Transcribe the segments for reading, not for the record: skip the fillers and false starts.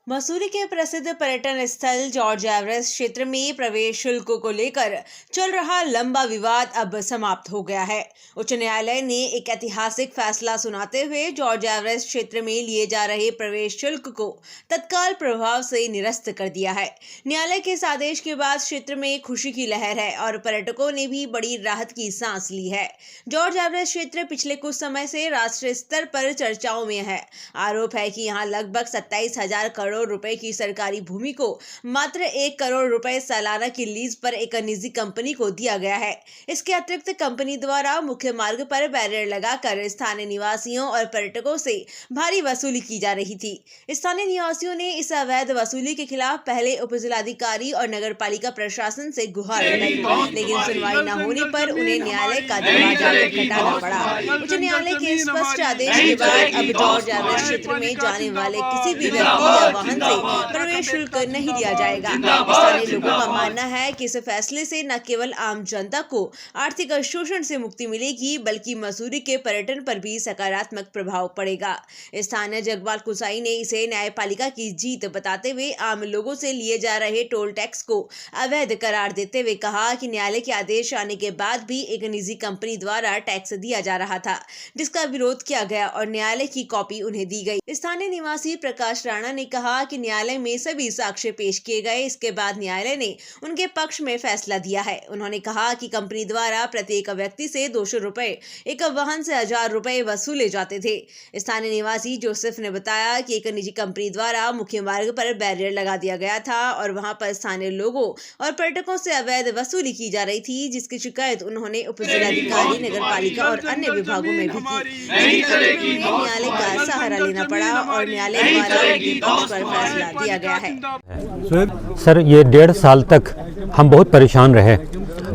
मसूरी के प्रसिद्ध पर्यटन स्थल जॉर्ज एवरेस्ट क्षेत्र में प्रवेश शुल्क को लेकर चल रहा लंबा विवाद अब समाप्त हो गया है। उच्च न्यायालय ने एक ऐतिहासिक फैसला सुनाते हुए जॉर्ज एवरेस्ट क्षेत्र में लिए जा रहे प्रवेश शुल्क को तत्काल प्रभाव से निरस्त कर दिया है। न्यायालय के इस आदेश के बाद क्षेत्र में खुशी की लहर है और पर्यटकों ने भी बड़ी राहत की सांस ली है। जॉर्ज एवरेस्ट क्षेत्र पिछले कुछ समय से राष्ट्रीय स्तर पर चर्चाओं में है। आरोप है कि यहाँ लगभग 27,000 करोड़ रुपए की सरकारी भूमि को मात्र 1 करोड़ रुपए सालाना की लीज पर एक निजी कंपनी को दिया गया है। इसके अतिरिक्त कंपनी द्वारा मुख्य मार्ग पर बैरियर लगाकर स्थानीय निवासियों और पर्यटकों से भारी वसूली की जा रही थी। स्थानीय निवासियों ने इस अवैध वसूली के खिलाफ पहले उपजिलाधिकारी और नगरपालिका प्रशासन से गुहार लगाई, लेकिन सुनवाई न होने पर उन्हें न्यायालय का दरवाजा खटखटाना पड़ा। उच्च न्यायालय के स्पष्ट आदेश के बाद अब जॉर्ज एवरेस्ट क्षेत्र में जाने वाले किसी भी व्यक्ति या वाहन से प्रवेश शुल्क नहीं लिया जाएगा। स्थानीय लोगों का मानना है कि इस फैसले से न केवल आम जनता को आर्थिक शोषण से मुक्ति मिलेगी, बल्कि मसूरी के पर्यटन पर भी सकारात्मक प्रभाव पड़ेगा। स्थानीय जगपाल कुसाई ने इसे न्यायपालिका की जीत बताते हुए आम लोगों से लिए जा रहे टोल टैक्स को अवैध करार देते हुए कहा कि न्यायालय के आदेश आने के बाद भी एक निजी कंपनी द्वारा टैक्स दिया जा रहा था, जिसका विरोध किया गया और न्यायालय की कॉपी उन्हें दी गई। स्थानीय निवासी प्रकाश राणा ने कहा कि न्यायालय में सभी साक्ष्य पेश किए गए। इसके बाद न्यायालय ने उनके पक्ष में फैसला दिया है। उन्होंने कहा कि कंपनी द्वारा प्रत्येक व्यक्ति से 200 रुपए, एक वाहन से 1000 रुपए वसूले जाते थे। स्थानीय निवासी जोसेफ ने बताया कि एक निजी कंपनी द्वारा मुख्य मार्ग पर बैरियर लगा दिया गया था और वहां पर स्थानीय लोगों और पर्यटकों से अवैध वसूली की जा रही थी, जिसकी शिकायत उन्होंने उपजिलाधिकारी, नगरपालिका और अन्य विभागों में भी की, लेकिन न्यायालय का सहारा लेना पड़ा और न्यायालय द्वारा उनके पक्ष पर फैसला दिया गया है। सर, ये 1.5 साल तक हम बहुत परेशान रहे।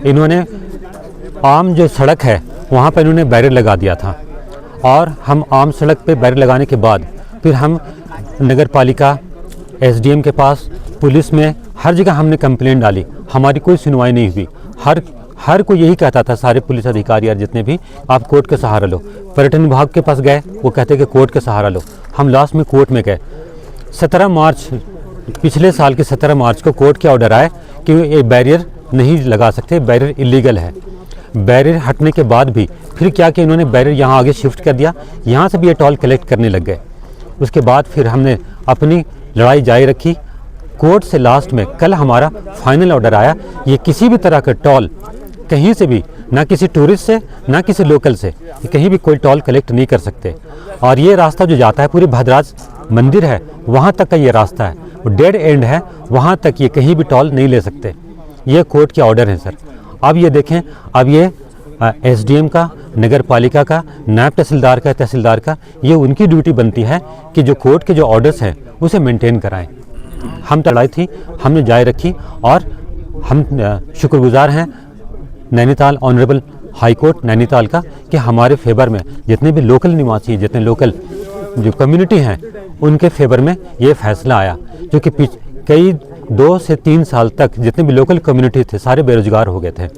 इन्होंने आम जो सड़क है वहाँ पर इन्होंने बैरियर लगा दिया था और हम आम सड़क पे बैरियर लगाने के बाद फिर हम नगर पालिका, एसडीएम के पास, पुलिस में, हर जगह हमने कंप्लेंट डाली। हमारी कोई सुनवाई नहीं हुई। हर कोई यही कहता था, सारे पुलिस अधिकारी और जितने भी, आप कोर्ट का सहारा लो। पर्यटन विभाग के पास गए, वो कहते कि कोर्ट का सहारा लो। हम लास्ट में कोर्ट में गए। 17 मार्च, पिछले साल के 17 मार्च को कोर्ट के ऑर्डर आए कि ये बैरियर नहीं लगा सकते, बैरियर इलीगल है। बैरियर हटने के बाद भी फिर क्या कि इन्होंने बैरियर यहाँ आगे शिफ्ट कर दिया, यहाँ से भी ये टोल कलेक्ट करने लग गए। उसके बाद फिर हमने अपनी लड़ाई जारी रखी। कोर्ट से लास्ट में कल हमारा फाइनल ऑर्डर आया, ये किसी भी तरह का टोल कहीं से भी, ना किसी टूरिस्ट से, ना किसी लोकल से, कहीं भी कोई टोल कलेक्ट नहीं कर सकते। और ये रास्ता जो जाता है पूरी भद्राज मंदिर है वहाँ तक का ये रास्ता है, वो डेड एंड है, वहाँ तक ये कहीं भी टोल नहीं ले सकते। ये कोर्ट के ऑर्डर हैं सर। अब ये देखें, अब ये एसडीएम का, नगर पालिका का, नायब तहसीलदार का ये उनकी ड्यूटी बनती है कि जो कोर्ट के जो ऑर्डर्स हैं उसे मेंटेन कराएं। हम लड़ाई थी, हमने जारी रखी और हम शुक्रगुजार हैं Nainital, honourable high court Nainital का, कि हमारे फेवर में जितने भी लोकल निवासी, जितने लोकल जो कम्युनिटी हैं उनके फेवर में ये फैसला आया। जो कि कई 2 से 3 साल तक जितने भी लोकल कम्युनिटी थे सारे बेरोजगार हो गए थे।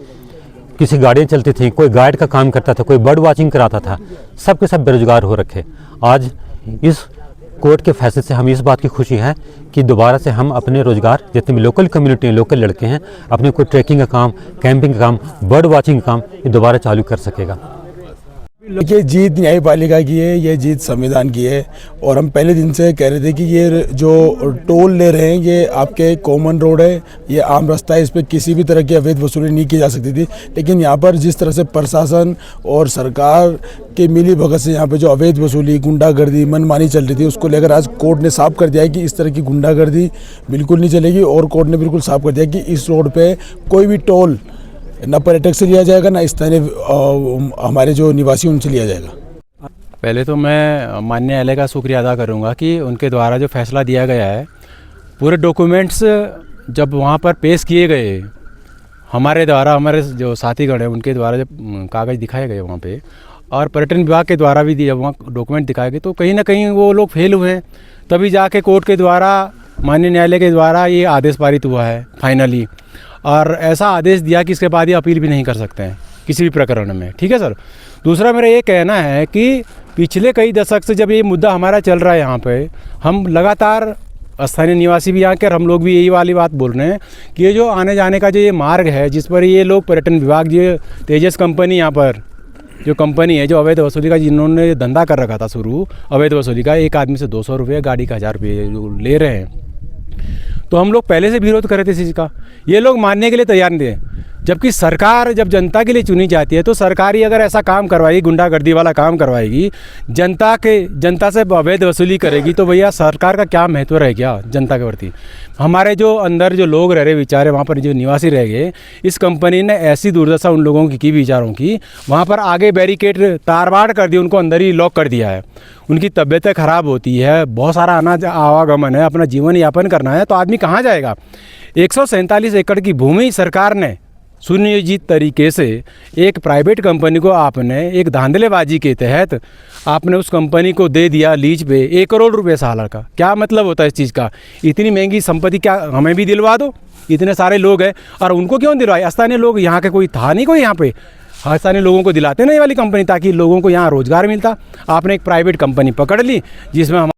किसी गाड़ियाँ चलती थी, कोई गाइड का काम करता था, कोई बर्ड वॉचिंग कराता था, सब के सब बेरोजगार हो रखे। आज इस कोर्ट के फैसले से हमें इस बात की खुशी है कि दोबारा से हम अपने रोजगार, जितने भी लोकल कम्युनिटी हैं, लोकल लड़के हैं, अपने कोई ट्रैकिंग का काम, कैंपिंग का काम, बर्ड वॉचिंग का काम ये दोबारा चालू कर सकेगा। ये जीत न्यायपालिका की है, ये जीत संविधान की है। और हम पहले दिन से कह रहे थे कि ये जो टोल ले रहे हैं ये आपके कॉमन रोड है, ये आम रास्ता है, इस पर किसी भी तरह की अवैध वसूली नहीं की जा सकती थी। लेकिन यहाँ पर जिस तरह से प्रशासन और सरकार के मिली भगत से यहाँ पे जो अवैध वसूली, गुंडागर्दी, मनमानी चल रही थी, उसको लेकर आज कोर्ट ने साफ कर दिया है कि इस तरह की गुंडागर्दी बिल्कुल नहीं चलेगी। और कोर्ट ने बिल्कुल साफ कर दिया कि इस रोड पर कोई भी टोल न पर्यटक से लिया जाएगा, ना स्थानीय हमारे जो निवासी उनसे लिया जाएगा। पहले तो मैं माननीय न्यायालय का शुक्रिया अदा करूंगा कि उनके द्वारा जो फैसला दिया गया है, पूरे डॉक्यूमेंट्स जब वहां पर पेश किए गए, हमारे द्वारा, हमारे जो साथीगण हैं उनके द्वारा जब कागज़ दिखाए गए वहाँ पे, और पर्यटन विभाग के द्वारा भी दिया वहाँ डॉक्यूमेंट दिखाए गए, तो कहीं ना कहीं वो लोग फेल हुए हैं। तभी जाके कोर्ट के द्वारा, माननीय न्यायालय के द्वारा ये आदेश पारित हुआ है फाइनली। और ऐसा आदेश दिया कि इसके बाद ये अपील भी नहीं कर सकते हैं किसी भी प्रकरण में। ठीक है सर। दूसरा मेरा ये कहना है कि पिछले कई दशक से जब ये मुद्दा हमारा चल रहा है यहाँ पे, हम लगातार स्थानीय निवासी भी यहाँ के, और हम लोग भी यही वाली बात बोल रहे हैं कि ये जो आने जाने का जो ये मार्ग है जिस पर ये लोग पर्यटन विभाग, जो तेजस कंपनी यहाँ पर जो कंपनी है जो अवैध वसूली का जिन्होंने धंधा कर रखा था शुरू अवैध वसूली का, एक आदमी से 200 रुपये, गाड़ी का 1000 रुपये ले रहे हैं। तो हम लोग पहले से विरोध कर रहे थे इस चीज़ का, ये लोग मानने के लिए तैयार नहीं थे। जबकि सरकार जब जनता के लिए चुनी जाती है तो सरकार ही अगर ऐसा काम करवाएगी, गुंडागर्दी वाला काम करवाएगी, जनता से अवैध वसूली करेगी, तो भैया सरकार का क्या महत्व रह गया जनता के प्रति। हमारे जो अंदर जो लोग रह रहे बेचारे, वहाँ पर जो निवासी रह गए, इस कंपनी ने ऐसी दुर्दशा उन लोगों की बेचारों की, वहाँ पर आगे बैरिकेड तारबाड़ कर दी, उनको अंदर ही लॉक कर दिया है। उनकी तबीयतें ख़राब होती है, बहुत सारा आवागमन है, अपना जीवन यापन करना है, तो आदमी कहाँ जाएगा। 147 एकड़ की भूमि सरकार ने सुनियोजित तरीके से एक प्राइवेट कंपनी को आपने एक धांधलेबाजी के तहत आपने उस कंपनी को दे दिया लीज पे 1 करोड़ रुपए साल का। क्या मतलब होता है इस चीज़ का। इतनी महंगी संपत्ति क्या हमें भी दिलवा दो, इतने सारे लोग हैं, और उनको क्यों दिलवाए। स्थानीय लोग यहाँ के कोई था नहीं, कोई यहाँ पे स्थानीय लोगों को दिलाते ना ये वाली कंपनी, ताकि लोगों को यहाँ रोज़गार मिलता। आपने एक प्राइवेट कंपनी पकड़ ली जिसमें